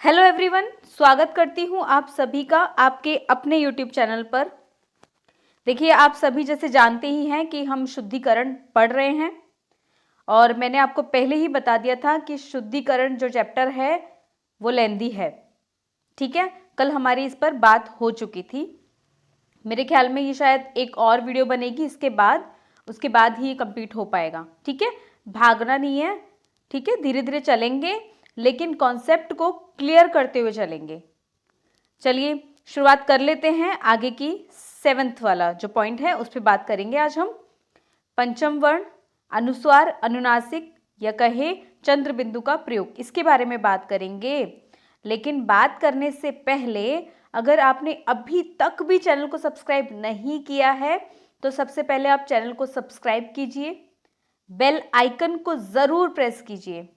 Hello everyone, स्वागत करती हूँ आप सभी का आपके अपने यूट्यूब चैनल पर। देखिए, आप सभी जैसे जानते ही हैं कि हम शुद्धिकरण पढ़ रहे हैं और मैंने आपको पहले ही बता दिया था कि शुद्धिकरण जो चैप्टर है वो लेंदी है। ठीक है, कल हमारी इस पर बात हो चुकी थी। मेरे ख्याल में ये शायद एक और वीडियो बनेगी उसके बाद ही कंप्लीट हो पाएगा। ठीक है, भागना नहीं है। ठीक है, धीरे धीरे चलेंगे लेकिन कॉन्सेप्ट को क्लियर करते हुए चलेंगे। चलिए शुरुआत कर लेते हैं। आगे की 7th वाला जो पॉइंट है उस पर बात करेंगे आज हम। पंचम वर्ण, अनुस्वार, अनुनासिक या कहे चंद्र बिंदु का प्रयोग, इसके बारे में बात करेंगे। लेकिन बात करने से पहले अगर आपने अभी तक भी चैनल को सब्सक्राइब नहीं किया है तो सबसे पहले आप चैनल को सब्सक्राइब कीजिए, बेल आइकन को जरूर प्रेस कीजिए।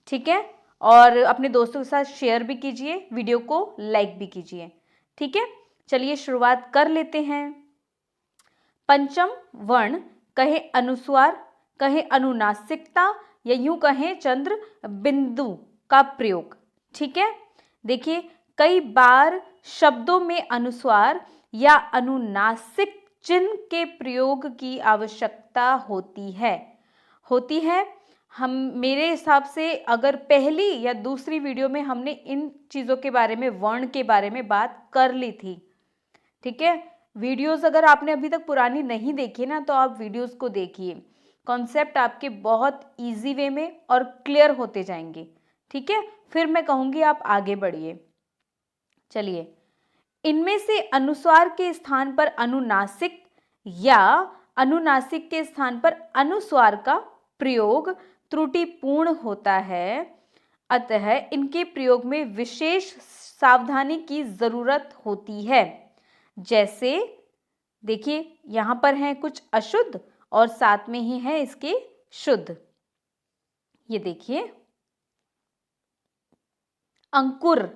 ठीक है, और अपने दोस्तों के साथ शेयर भी कीजिए, वीडियो को लाइक भी कीजिए। ठीक है, चलिए शुरुआत कर लेते हैं। पंचम वर्ण कहे अनुस्वार, कहे अनुनासिकता या यूं कहें चंद्र बिंदु का प्रयोग। ठीक है, देखिए कई बार शब्दों में अनुस्वार या अनुनासिक चिन्ह के प्रयोग की आवश्यकता होती है। हम मेरे हिसाब से अगर पहली या दूसरी वीडियो में हमने इन चीज़ों के बारे में, वर्ण के बारे में बात कर ली थी। ठीक है, वीडियोस अगर आपने अभी तक पुरानी नहीं देखी ना तो आप वीडियोस को देखिए। कॉन्सेप्ट आपके बहुत इजी वे में और क्लियर होते जाएंगे। ठीक है, फिर मैं कहूँगी आप आगे बढ़िए। चलिए, इनमें से अनुस्वार के स्थान पर अनुनासिक या अनुनासिक के स्थान पर अनुस्वार का प्रयोग त्रुटिपूर्ण होता है, अतः इनके प्रयोग में विशेष सावधानी की जरूरत होती है। जैसे देखिए यहां पर हैं कुछ अशुद्ध और साथ में ही है इसके शुद्ध। ये देखिए अंकुर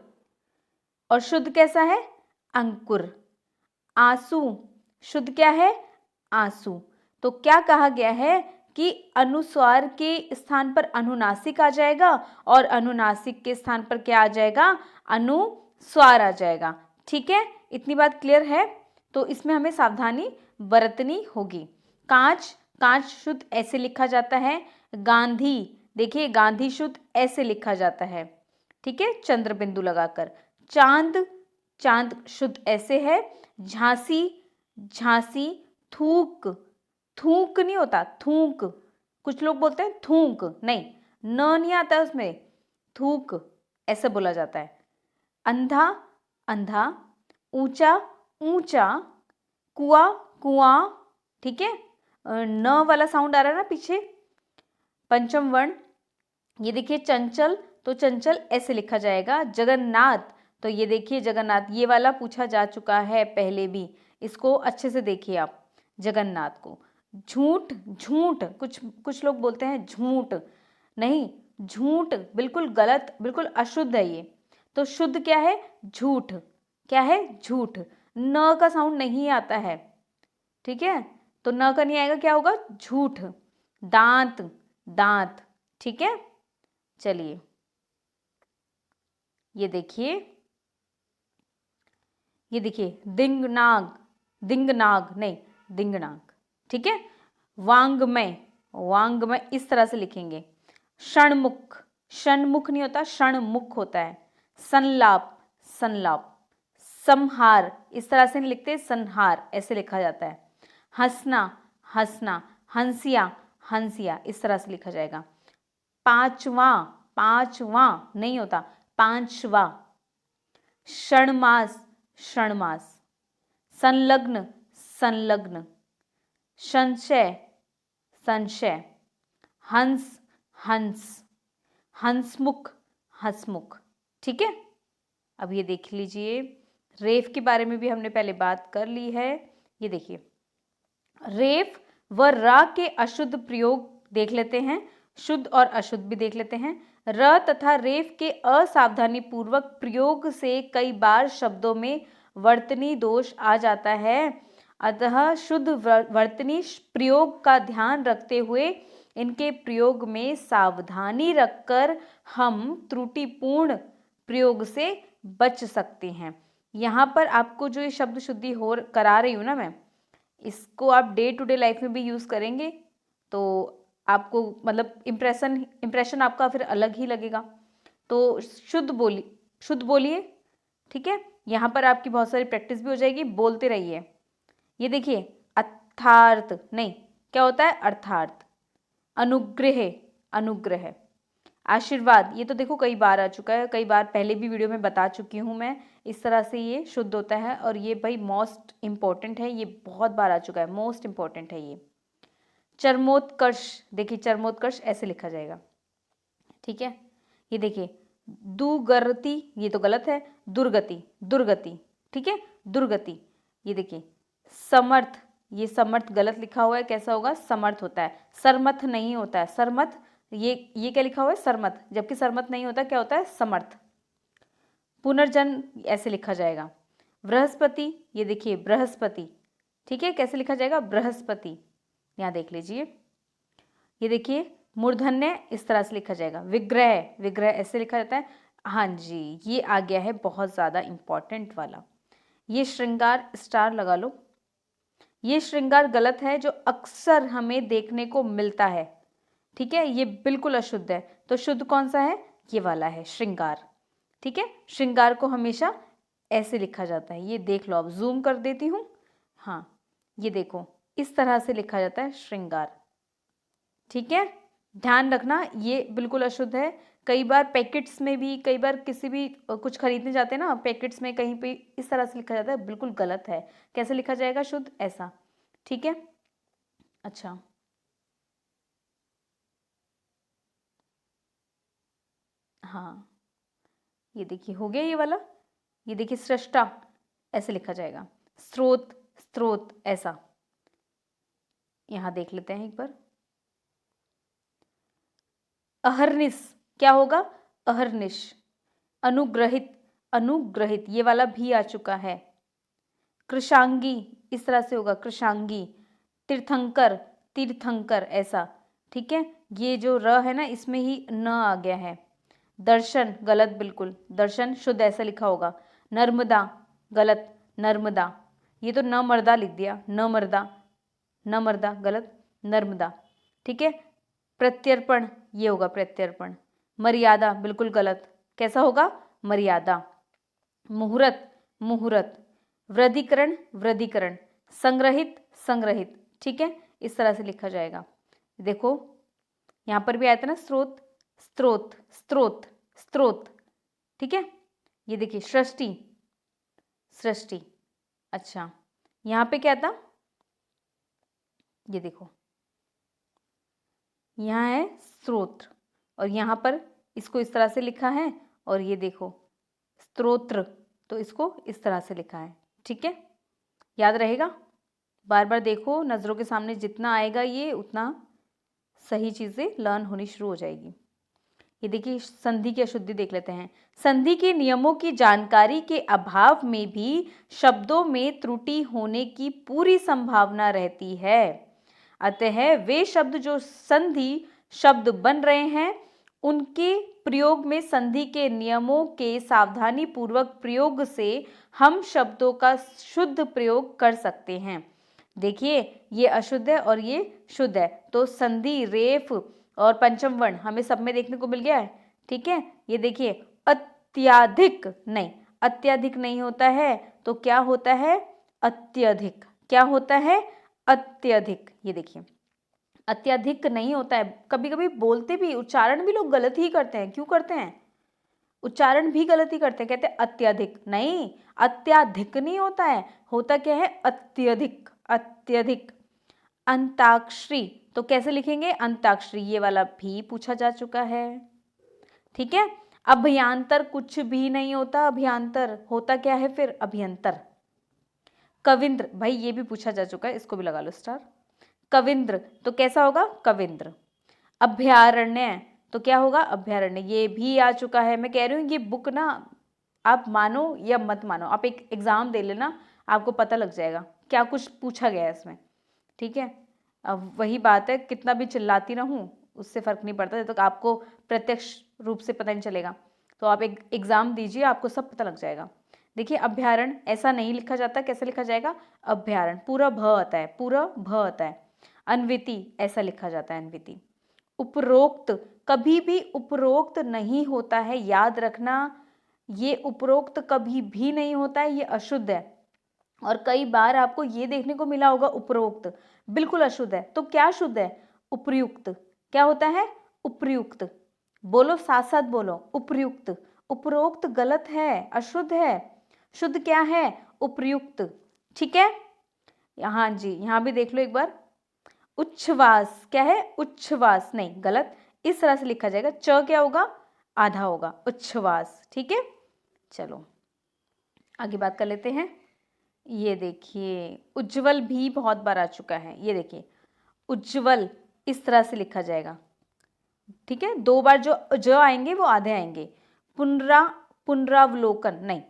और शुद्ध कैसा है? अंकुर। आंसू, शुद्ध क्या है? आंसू। तो क्या कहा गया है कि अनुस्वार के स्थान पर अनुनासिक आ जाएगा और अनुनासिक के स्थान पर क्या आ जाएगा? अनुस्वार आ जाएगा। ठीक है, इतनी बात क्लियर है। तो इसमें हमें सावधानी बरतनी होगी। कांच, कांच शुद्ध ऐसे लिखा जाता है। गांधी, देखिए गांधी शुद्ध ऐसे लिखा जाता है। ठीक है, चंद्र बिंदु लगाकर। चांद, चांद शुद्ध ऐसे है। झांसी, झांसी। थूक, थूक नहीं होता, थूक। कुछ लोग बोलते हैं थूक, नहीं, न नहीं आता उसमें, थूक ऐसे बोला जाता है। अंधा, अंधा। ऊंचा, ऊंचा। कुआं, कुआं। ठीक है, न वाला साउंड आ रहा है ना पीछे। पंचम वर्ण, ये देखिए चंचल, तो चंचल ऐसे लिखा जाएगा। जगन्नाथ, तो ये देखिए जगन्नाथ, ये वाला पूछा जा चुका है पहले भी, इसको अच्छे से देखिए आप जगन्नाथ को। झूठ, झूठ, कुछ लोग बोलते हैं झूठ, नहीं, झूठ बिल्कुल गलत, बिल्कुल अशुद्ध है ये। तो शुद्ध क्या है? झूठ। क्या है? झूठ। न का साउंड नहीं आता है। ठीक है, तो न का नहीं आएगा, क्या होगा? झूठ। दांत, दांत। ठीक है, चलिए ये देखिए, ये देखिए दिंगनाग, दिंगनाग नहीं, दिंगनाग। ठीक है, वांग्मय, वांग्मय इस तरह से लिखेंगे। षणमुख, षणमुख नहीं होता, षणमुख होता है। संलाप, संलाप। संहार, इस तरह से नहीं लिखते, संहार ऐसे लिखा जाता है। हंसना, हंसना। हंसिया, हंसिया इस तरह से लिखा जाएगा। पांचवा, पांचवा नहीं होता, पांचवा। षणमास, षणमास। संलग्न, संलग्न। संशय, संशय। हंस, हंस। हंसमुख, हंसमुख। ठीक है, अब ये देख लीजिए, रेफ के बारे में भी हमने पहले बात कर ली है। ये देखिए रेफ व रा के अशुद्ध प्रयोग देख लेते हैं, शुद्ध और अशुद्ध भी देख लेते हैं। र तथा रेफ के असावधानी पूर्वक प्रयोग से कई बार शब्दों में वर्तनी दोष आ जाता है, अतः शुद्ध वर्तनी प्रयोग का ध्यान रखते हुए इनके प्रयोग में सावधानी रखकर हम त्रुटिपूर्ण प्रयोग से बच सकते हैं। यहाँ पर आपको जो ये शब्द शुद्धि हो करा रही हूँ ना मैं, इसको आप डे टू डे लाइफ में भी यूज़ करेंगे तो आपको मतलब इम्प्रेशन आपका फिर अलग ही लगेगा। तो शुद्ध बोलिए, ठीक है। यहाँ पर आपकी बहुत सारी प्रैक्टिस भी हो जाएगी, बोलते रहिए। ये देखिए, अर्थार्थ नहीं, क्या होता है? अर्थार्थ। अनुग्रह, अनुग्रह। आशीर्वाद, ये तो देखो कई बार आ चुका है, कई बार पहले भी वीडियो में बता चुकी हूँ मैं। इस तरह से ये शुद्ध होता है और ये भाई मोस्ट इम्पॉर्टेंट है, ये बहुत बार आ चुका है, मोस्ट इम्पॉर्टेंट है ये। चरमोत्कर्ष, देखिए चरमोत्कर्ष ऐसे लिखा जाएगा, ठीक है। ये देखिए, दुगति, ये तो गलत है, दुर्गति, दुर्गति, ठीक है, दुर्गति। ये देखिए, समर्थ, ये समर्थ गलत लिखा हुआ है, कैसा होगा? समर्थ होता है, सरमथ नहीं होता है, सरमथ। ये क्या लिखा हुआ है? सरमथ, जबकि सरमथ नहीं होता, क्या होता है? समर्थ। पुनर्जन्म ऐसे लिखा जाएगा। बृहस्पति, ये देखिए बृहस्पति, ठीक है, कैसे लिखा जाएगा? बृहस्पति। यहाँ देख लीजिए, ये देखिए मूर्धन्य इस तरह से लिखा जाएगा। विग्रह, विग्रह ऐसे लिखा जाता है। हाँ जी, ये आ गया है बहुत ज़्यादा इम्पॉर्टेंट वाला। ये श्रृंगार, स्टार लगा लो। ये श्रृंगार गलत है, जो अक्सर हमें देखने को मिलता है, ठीक है, ये बिल्कुल अशुद्ध है। तो शुद्ध कौन सा है? ये वाला है, श्रृंगार, ठीक है। श्रृंगार को हमेशा ऐसे लिखा जाता है, ये देख लो, अब जूम कर देती हूँ। हाँ, ये देखो, इस तरह से लिखा जाता है श्रृंगार, ठीक है। ध्यान रखना, ये बिल्कुल अशुद्ध है। कई बार पैकेट्स में भी, कई बार किसी भी कुछ खरीदने जाते हैं ना, पैकेट्स में कहीं पे इस तरह से लिखा जाता है, बिल्कुल गलत है। कैसे लिखा जाएगा शुद्ध? ऐसा, ठीक है। अच्छा, हाँ, ये देखिए हो गया ये वाला। ये देखिए सृष्टा ऐसे लिखा जाएगा, स्रोत, स्रोत ऐसा। यहां देख लेते हैं एक बार। अहर्निश, क्या होगा? अहर्निश। अनुग्रहित, अनुग्रहित, ये वाला भी आ चुका है। कृशांगी, इस तरह से होगा, कृशांगी। तीर्थंकर, तीर्थंकर ऐसा, ठीक है। ये जो र है ना, इसमें ही न आ गया है। दर्शन गलत, बिल्कुल, दर्शन शुद्ध ऐसा लिखा होगा। नर्मदा गलत, नर्मदा। ये तो न मर्दा लिख दिया, न मर्दा, न मर्दा गलत, नर्मदा, ठीक है। प्रत्यर्पण, ये होगा प्रत्यर्पण। मर्यादा बिल्कुल गलत, कैसा होगा? मर्यादा। मुहूर्त, मुहूर्त। वृद्धिकरण, वृद्धिकरण। संग्रहित, संग्रहित, ठीक है, इस तरह से लिखा जाएगा। देखो यहाँ पर भी आया था ना, स्रोत, स्रोत, स्रोत, स्रोत, ठीक है। ये देखिए सृष्टि, सृष्टि। अच्छा, यहाँ पे क्या था? ये देखो, यहाँ है स्रोत और यहाँ पर इसको इस तरह से लिखा है, और ये देखो स्तोत्र, तो इसको इस तरह से लिखा है, ठीक है। याद रहेगा, बार बार देखो, नज़रों के सामने जितना आएगा ये उतना सही चीज़ें लर्न होनी शुरू हो जाएगी। ये देखिए संधि की अशुद्धि देख लेते हैं। संधि के नियमों की जानकारी के अभाव में भी शब्दों में त्रुटि होने की पूरी संभावना रहती है। अतः वे शब्द जो संधि शब्द बन रहे हैं, उनके प्रयोग में संधि के नियमों के सावधानी पूर्वक प्रयोग से हम शब्दों का शुद्ध प्रयोग कर सकते हैं। देखिए, ये अशुद्ध है और ये शुद्ध है, तो संधि, रेफ और पंचम वर्ण हमें सब में देखने को मिल गया है, ठीक है। ये देखिए अत्याधिक नहीं, अत्याधिक नहीं होता है, तो क्या होता है? अत्यधिक। क्या होता है? अत्यधिक। ये देखिए अत्यधिक नहीं होता है। कभी कभी बोलते भी, उच्चारण भी लोग गलत ही करते हैं। क्यों करते हैं? उच्चारण भी गलत ही करते हैं, कहते हैं अत्यधिक, नहीं, अत्याधिक नहीं होता है, होता क्या है? अत्यधिक, अत्यधिक। अंताक्षरी, तो कैसे लिखेंगे? अंताक्षरी, ये वाला भी पूछा जा चुका है, ठीक है। अभ्यंतर कुछ भी नहीं होता, अभ्यंतर होता क्या है फिर? अभ्यंतर। कविंद्र, भाई ये भी पूछा जा चुका है, इसको भी लगा लो स्टार। कविंद्र, तो कैसा होगा? कविंद्र। अभ्यारण्य, तो क्या होगा? अभ्यारण्य, ये भी आ चुका है। मैं कह रही हूँ ये बुक ना, आप मानो या मत मानो, आप एक एग्जाम दे लेना, आपको पता लग जाएगा क्या कुछ पूछा गया है इसमें, ठीक है। अब वही बात है, कितना भी चिल्लाती रहूं उससे फर्क नहीं पड़ता जब तक आपको प्रत्यक्ष रूप से पता नहीं चलेगा। तो आप एक एग्जाम दीजिए, आपको सब पता लग जाएगा। देखिए अभ्यारण ऐसा नहीं लिखा जाता, कैसे लिखा जाएगा? अभ्यारण, पूरा भ आता है, पूरा भ आता है। अन्विति ऐसा लिखा जाता है, अन्विति। उपरोक्त, कभी भी उपरोक्त नहीं होता है, याद रखना, ये उपरोक्त कभी भी नहीं होता है, ये अशुद्ध है। और कई बार आपको ये देखने को मिला होगा उपरोक्त बिल्कुल अशुद्ध है, तो क्या शुद्ध है? उपर्युक्त। क्या होता है? उपर्युक्त। बोलो, साथ साथ बोलो, उपर्युक्त। उपरोक्त गलत है, अशुद्ध है। शुद्ध क्या है? उपर्युक्त। ठीक है, यहाँ जी, यहाँ भी देख लो एक बार। उच्छ्वास, क्या है? उच्छ्वास नहीं, गलत, इस तरह से लिखा जाएगा। च क्या होगा? आधा होगा, उच्छ्वास। ठीक है, चलो आगे बात कर लेते हैं। ये देखिए उज्जवल भी बहुत बार आ चुका है, ये देखिए उज्जवल इस तरह से लिखा जाएगा। ठीक है, 2 बार जो ज आएंगे वो आधे आएंगे। पुनरावलोकन नहीं,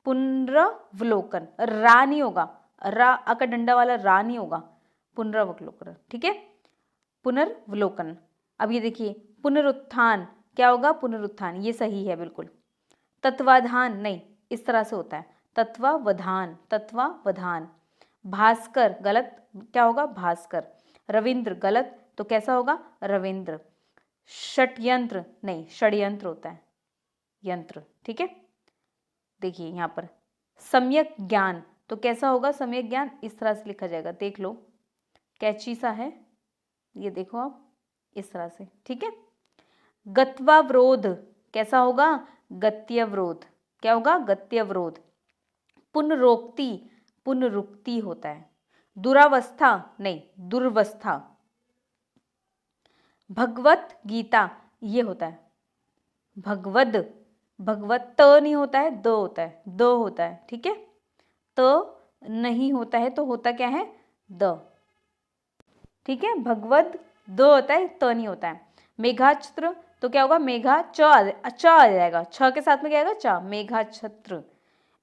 पुनरावलोकन, रा नहीं होगा, रा अका डंडा वाला रा नहीं होगा, पुनरावलोकन। ठीक है, पुनर्वलोकन। अब ये देखिए पुनरुत्थान, क्या होगा? पुनरुत्थान, ये सही है बिल्कुल। तत्वाधान नहीं, इस तरह से होता है, तत्वावधान, तत्वावधान। भास्कर गलत, क्या होगा? भास्कर। रविंद्र गलत, तो कैसा होगा? रविंद्र। षट्यंत्र नहीं, षड्यंत्र होता है, यंत्र। ठीक है, देखिए यहाँ पर सम्यक ज्ञान, तो कैसा होगा? सम्यक ज्ञान इस तरह से लिखा जाएगा, देख लो कैची सा है, ये देखो आप, इस तरह से। ठीक है, गत्वावरोध कैसा होगा? गत्यवरोध। क्या होगा? गत्यवरोध। पुनरोक्ति, पुनरुक्ति होता है। दुरावस्था नहीं, दुर्वस्था। भगवत गीता ये होता है, भगवद, भगवत त नहीं होता है, द होता है, द होता है। ठीक है, त नहीं होता है तो होता क्या है? द। ठीक है, भगवद द होता है, त नहीं होता है। मेघाछत्र तो क्या होगा? मेघा च आ जाएगा, छ के साथ में क्या आएगा? च, मेघाछत्र।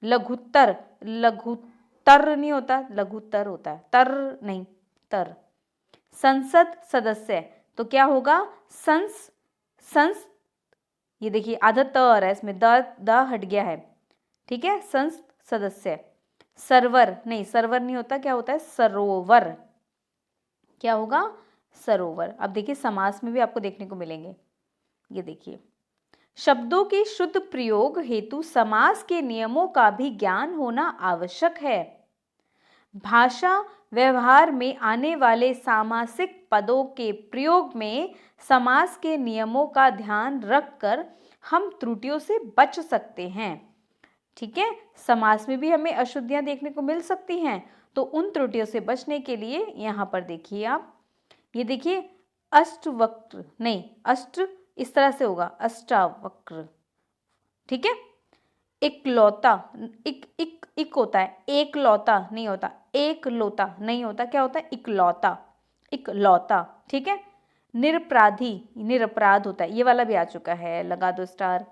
लघुत्तर, लघुत्तर नहीं होता, लघुत्तर होता है, तर नहीं, तर। संसद सदस्य तो क्या होगा? संस, ये देखिए आधा त आ रहा है इसमें, द हट गया है। ठीक है, संस सदस्य। सरवर नहीं, सरवर नहीं होता, क्या होता है? सरोवर। क्या होगा? सरोवर। अब देखिए समास में भी आपको देखने को मिलेंगे, ये देखिए शब्दों के शुद्ध प्रयोग हेतु समास के नियमों का भी ज्ञान होना आवश्यक है। भाषा व्यवहार में आने वाले सामासिक पदों के प्रयोग में समास के नियमों का ध्यान रखकर हम त्रुटियों से बच सकते हैं। ठीक है, समास में भी हमें अशुद्धियां देखने को मिल सकती हैं, तो उन त्रुटियों से बचने के लिए यहाँ पर देखिए आप, ये देखिए अष्टवक्र नहीं, अष्ट इस तरह से होगा, अष्टावक्र। ठीक है, इकलौता, इक होता है, एक लौता नहीं होता, एक लोता नहीं होता, क्या होता है? इकलौता, इकलौता। ठीक है, निरपराधी, निरपराध होता है, ये वाला भी आ चुका है, लगा दो स्टार।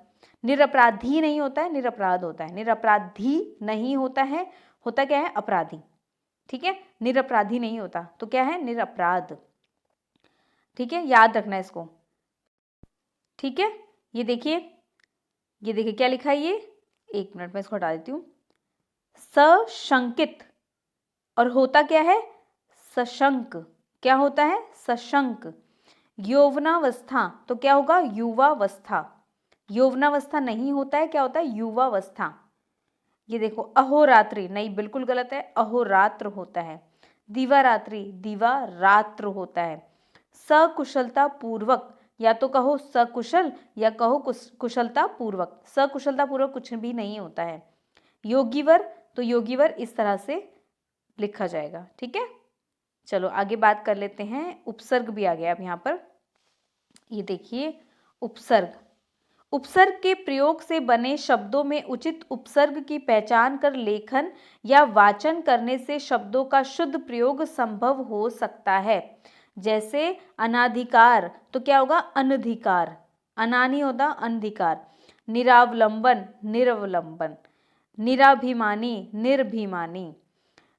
निरपराधी नहीं होता है, निरपराध होता है, निरपराधी नहीं होता है, होता क्या है? अपराधी। ठीक है, निरपराधी नहीं होता, तो क्या है? निरपराध। ठीक है, याद रखना इसको। ठीक है, ये देखिए क्या लिखा है, ये एक मिनट में इसको हटा देती हूँ। सशंकित, और होता क्या है? सशंक। क्या होता है? सशंक। यौवनावस्था तो क्या होगा? युवावस्था। यौवनावस्था नहीं होता है, क्या होता है? युवावस्था। ये देखो अहोरात्रि नहीं, बिल्कुल गलत है, अहोरात्र होता है। दिवारात्रि, दिवारात्र होता है। सकुशलता पूर्वक, या तो कहो सकुशल या कहो कुशलता पूर्वक, सकुशलता पूर्वक कुछ भी नहीं होता है। योगीवर तो योगीवर इस तरह से लिखा जाएगा। ठीक है, चलो आगे बात कर लेते हैं। उपसर्ग भी आ गया अब यहाँ पर, ये देखिए उपसर्ग। उपसर्ग के प्रयोग से बने शब्दों में उचित उपसर्ग की पहचान कर लेखन या वाचन करने से शब्दों का शुद्ध प्रयोग संभव हो सकता है। जैसे अनाधिकार तो क्या होगा? अनधिकार, अनानी होता अनधिकार। निरावलंबन, निरवलंबन। निराभिमानी, निर्भिमानी।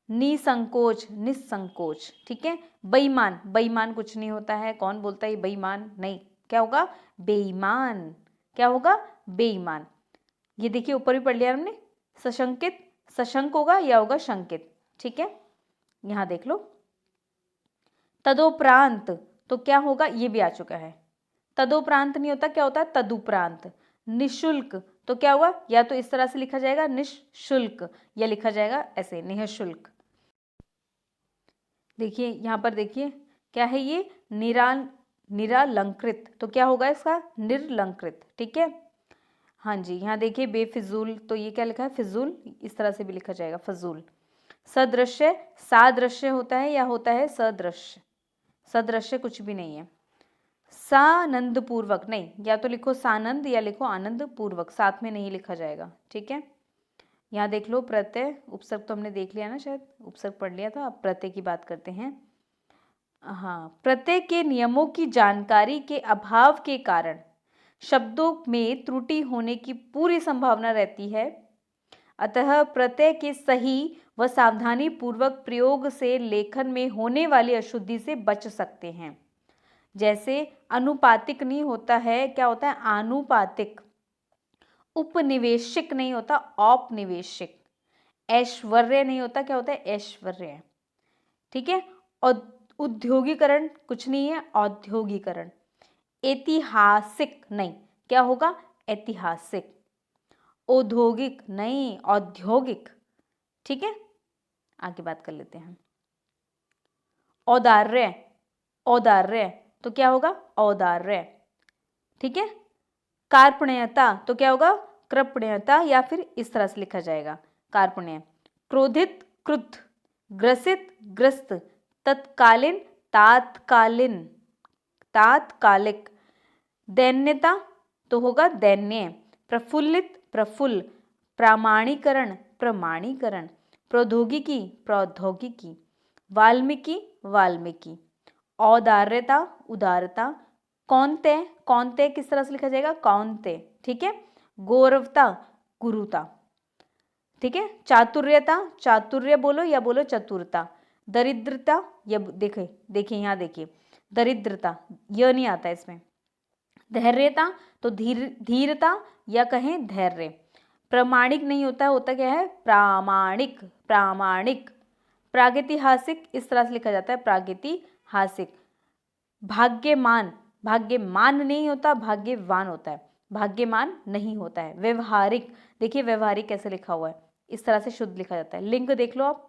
निसंकोच, निसंकोच। ठीक है, बेईमान, बेईमान कुछ नहीं होता है, कौन बोलता है बेईमान? नहीं, क्या होगा? बेईमान। क्या होगा? बेईमान। ये देखिए ऊपर भी पढ़ लिया हमने, सशंकित, सशंक होगा या होगा शंकित। ठीक है, यहां देख लो। तदोपरांत तो क्या होगा? ये भी आ चुका है। तदोपरांत नहीं होता, क्या होता है? तदुपरांत। निशुल्क तो क्या हुआ? या तो इस तरह से लिखा जाएगा निशुल्क, या लिखा जाएगा ऐसे निःशुल्क। देखिए यहां पर देखिए क्या है ये? निरालंकृत तो क्या होगा इसका? निर्लंकृत। ठीक है, हाँ जी। यहाँ देखिए बेफिजूल तो ये क्या लिखा है? फिजूल, इस तरह से भी लिखा जाएगा फजूल। सदृश्य, सादृश्य होता है या होता है सदृश्य? सदृश्य कुछ भी नहीं है। सानंद पूर्वक नहीं, या तो लिखो सानंद या लिखो आनंद पूर्वक, साथ में नहीं लिखा जाएगा। ठीक है, यहाँ देख लो प्रत्यय, उपसर्ग तो हमने देख लिया ना, शायद उपसर्ग पढ़ लिया था। अब प्रत्यय की बात करते हैं। हाँ, प्रत्यय के नियमों की जानकारी के अभाव के कारण शब्दों में त्रुटि होने की पूरी संभावना रहती है। अतः प्रत्यय के सही व सावधानी पूर्वक प्रयोग से लेखन में होने वाली अशुद्धि से बच सकते हैं। जैसे अनुपातिक नहीं होता है, क्या होता है? आनुपातिक। उपनिवेशिक नहीं होता, औपनिवेशिक। ऐश्वर्य नहीं होता, क्या होता है? ऐश्वर्य। ठीक है, और उद्योगीकरण कुछ नहीं है, औद्योगीकरण। ऐतिहासिक नहीं, क्या होगा? ऐतिहासिक। औद्योगिक नहीं, औद्योगिक। ठीक है, आगे बात कर लेते हैं। औदार्य, औदार्य तो क्या होगा? औदार्य। ठीक है, कार्पण्यता तो क्या होगा? कृपण्यता, या फिर इस तरह से लिखा जाएगा कार्पण्य। क्रोधित, क्रुद्ध। ग्रसित, ग्रस्त। तत्कालीन, तात्कालीन, तात्कालिक। दैन्यता तो होगा दैन्य। प्रफुल्लित, प्रफुल्ल। प्रामाणीकरण, प्रमाणीकरण। प्रौद्योगिकी, प्रौद्योगिकी। वाल्मीकि, वाल्मीकि। औदार्यता, उदारता। कौन्तेय, कौन्तेय किस तरह से लिखा जाएगा? कौन्तेय। ठीक है, गौरवता, गुरुता। ठीक है, चातुर्यता, चातुर्य बोलो या बोलो चतुरता। दरिद्रता, या देखिए देखिए यहाँ देखिए दरिद्रता, यह नहीं आता इसमें। धैर्यता तो धीरता या कहें धैर्य। प्रामाणिक नहीं होता, होता क्या है? प्रामाणिक, प्रामाणिक। प्रागैतिहासिक इस तरह से लिखा जाता है, प्रागैतिहासिक। भाग्यमान, भाग्यमान नहीं होता, भाग्यवान होता है, भाग्यमान नहीं होता है। व्यवहारिक, देखिए व्यवहारिक कैसे लिखा हुआ है, इस तरह से शुद्ध लिखा जाता है। लिंग देख लो आप।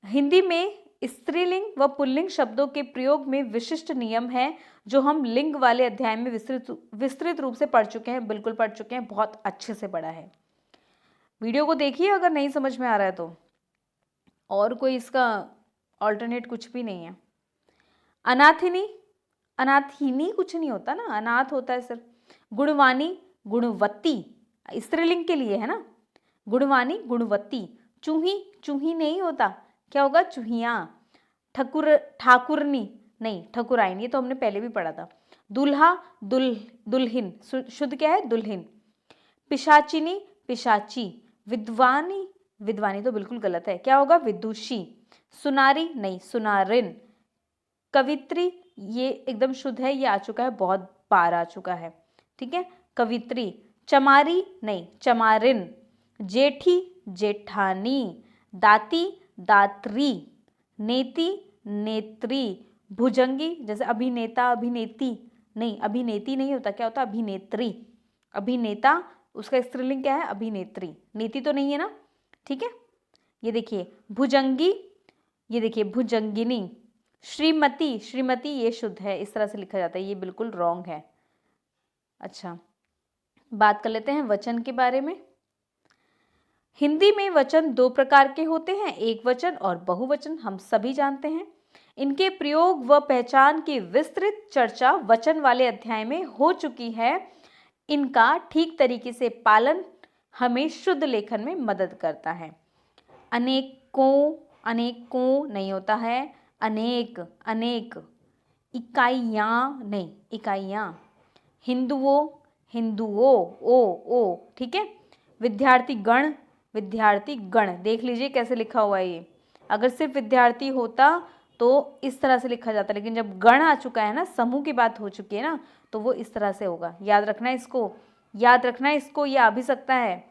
हिंदी में स्त्रीलिंग व पुल्लिंग शब्दों के प्रयोग में विशिष्ट नियम है, जो हम लिंग वाले अध्याय में विस्तृत रूप से पढ़ चुके हैं, बिल्कुल पढ़ चुके हैं, बहुत अच्छे से पढ़ा है। वीडियो को देखिए अगर नहीं समझ में आ रहा है तो, और कोई इसका ऑल्टरनेट कुछ भी नहीं है। अनाथिनी, अनाथिनी कुछ नहीं होता ना, अनाथ होता है सिर्फ। गुणवानी, गुणवत्ती, स्त्रीलिंग के लिए है ना, गुणवानी, गुणवत्ती। चूही, चूही नहीं होता, क्या होगा? चूहिया। ठाकुरनी नहीं, ठकुराइन, ये तो हमने पहले भी पढ़ा था। दूल्हा, दुल्हिन, शुद्ध क्या है? दुल्हिन। पिशाचिनी, पिशाची। विद्वानी, विद्वानी तो बिल्कुल गलत है, क्या होगा? विदुषी। सुनारी नहीं, सुनारिन। कवित्री, ये एकदम शुद्ध है, ये आ चुका है, बहुत बार आ चुका है। ठीक है, कवित्री। चमारी नहीं, चमारिन। जेठी, जेठानी। दाती, दात्री। नेति, नेत्री। भुजंगी, जैसे अभिनेता, अभिनेती नहीं, अभिनेती नहीं होता, क्या होता? अभिनेत्री। अभिनेता, उसका स्त्रीलिंग क्या है? अभिनेत्री। नेति तो नहीं है ना। ठीक है, ये देखिए भुजंगी, ये देखिए भुजंगिनी। श्रीमती, श्रीमती ये शुद्ध है, इस तरह से लिखा जाता है, ये बिल्कुल रॉन्ग है। अच्छा, बात कर लेते हैं वचन के बारे में। हिंदी में वचन दो प्रकार के होते हैं, एक वचन और बहुवचन, हम सभी जानते हैं। इनके प्रयोग व पहचान की विस्तृत चर्चा वचन वाले अध्याय में हो चुकी है। इनका ठीक तरीके से पालन हमें शुद्ध लेखन में मदद करता है। अनेकों, अनेकों नहीं होता है, अनेक, अनेक। इकाइयाँ नहीं, इकाइयाँ। हिंदुओं, हिंदुओं, ओ, ठीक है। विद्यार्थी गण, विद्यार्थी गण, देख लीजिए कैसे लिखा हुआ है ये। अगर सिर्फ विद्यार्थी होता तो इस तरह से लिखा जाता, लेकिन जब गण आ चुका है ना, समूह की बात हो चुकी है ना, तो वो इस तरह से होगा, याद रखना इसको। याद रखना है इसको, ये आ भी सकता है।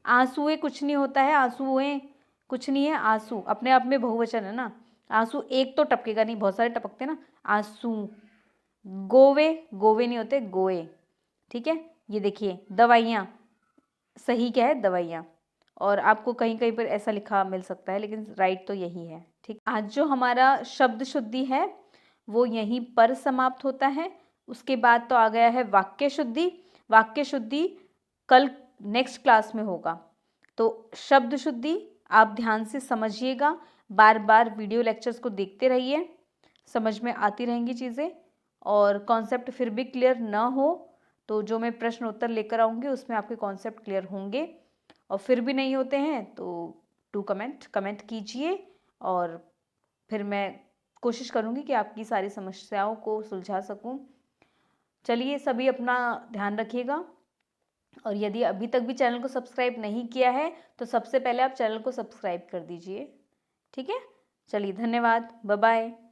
आंसुए कुछ नहीं होता है, आंसुए कुछ नहीं है, आंसू अपने आप में बहुवचन है ना। आंसू एक तो टपकेगा नहीं, बहुत सारे टपकते ना, आंसू। गोवे, गोवे नहीं होते, गोए। ठीक है, ये देखिए दवाइयाँ, सही क्या है, दवाइयाँ। और आपको कहीं कहीं पर ऐसा लिखा मिल सकता है, लेकिन राइट तो यही है। ठीक, आज जो हमारा शब्द शुद्धि है वो यहीं पर समाप्त होता है। उसके बाद तो आ गया है वाक्य शुद्धि। वाक्य शुद्धि कल नेक्स्ट क्लास में होगा। तो शब्द शुद्धि आप ध्यान से समझिएगा, बार बार वीडियो लेक्चर्स को देखते रहिए, समझ में आती रहेंगी चीज़ें। और कॉन्सेप्ट फिर भी क्लियर ना हो तो जो मैं प्रश्न उत्तर लेकर आऊँगी उसमें आपके कॉन्सेप्ट क्लियर होंगे। और फिर भी नहीं होते हैं तो टू कमेंट कीजिए, और फिर मैं कोशिश करूँगी कि आपकी सारी समस्याओं को सुलझा सकूँ। चलिए, सभी अपना ध्यान रखिएगा। और यदि अभी तक भी चैनल को सब्सक्राइब नहीं किया है तो सबसे पहले आप चैनल को सब्सक्राइब कर दीजिए। ठीक है, चलिए, धन्यवाद, बाय बाय।